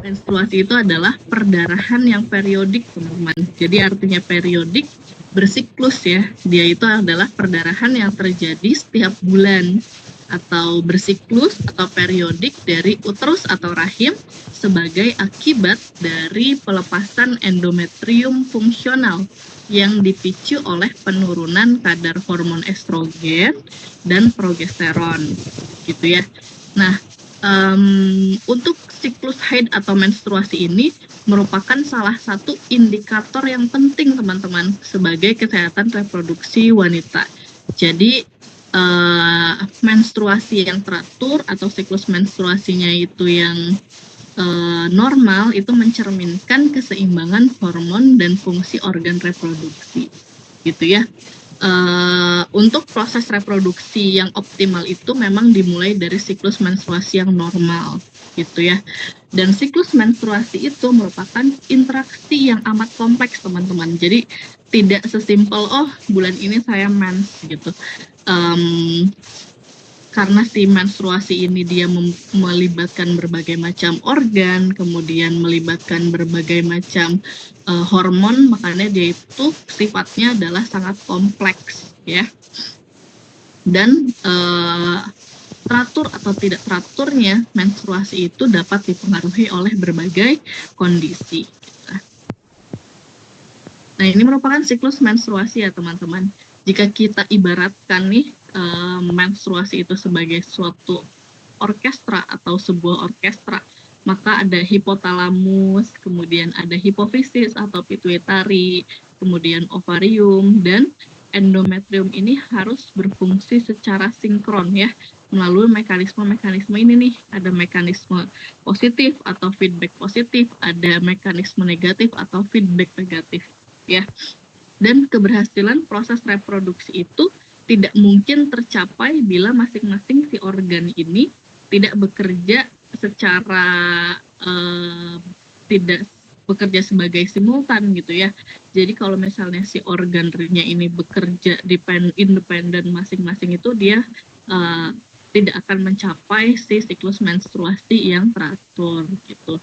Menstruasi itu adalah perdarahan yang periodik, teman-teman. Jadi artinya periodik, bersiklus ya. Dia itu adalah perdarahan yang terjadi setiap bulan atau bersiklus atau periodik dari uterus atau rahim sebagai akibat dari pelepasan endometrium fungsional yang dipicu oleh penurunan kadar hormon estrogen dan progesteron, gitu ya. Nah, untuk siklus haid atau menstruasi ini merupakan salah satu indikator yang penting, teman-teman, sebagai kesehatan reproduksi wanita. Jadi menstruasi yang teratur atau siklus menstruasinya itu yang normal itu mencerminkan keseimbangan hormon dan fungsi organ reproduksi, gitu ya. Untuk proses reproduksi yang optimal itu memang dimulai dari siklus menstruasi yang normal, gitu ya. Dan siklus menstruasi itu merupakan interaksi yang amat kompleks, teman-teman. Jadi tidak sesimpel bulan ini saya mens gitu. Karena si menstruasi ini dia melibatkan berbagai macam organ, kemudian melibatkan berbagai macam hormon, makanya dia itu sifatnya adalah sangat kompleks ya. Dan teratur atau tidak teraturnya menstruasi itu dapat dipengaruhi oleh berbagai kondisi. Nah, ini merupakan siklus menstruasi ya, teman-teman. Jika kita ibaratkan nih menstruasi itu sebagai suatu orkestra atau sebuah orkestra, maka ada hipotalamus, kemudian ada hipofisis atau pituitari, kemudian ovarium, dan endometrium ini harus berfungsi secara sinkron ya, melalui mekanisme-mekanisme ini nih. Ada mekanisme positif atau feedback positif, ada mekanisme negatif atau feedback negatif ya. Dan keberhasilan proses reproduksi itu tidak mungkin tercapai bila masing-masing si organ ini tidak bekerja secara tidak bekerja sebagai simultan gitu ya. Jadi kalau misalnya si organnya ini bekerja independen masing-masing itu, dia tidak akan mencapai si siklus menstruasi yang teratur gitu.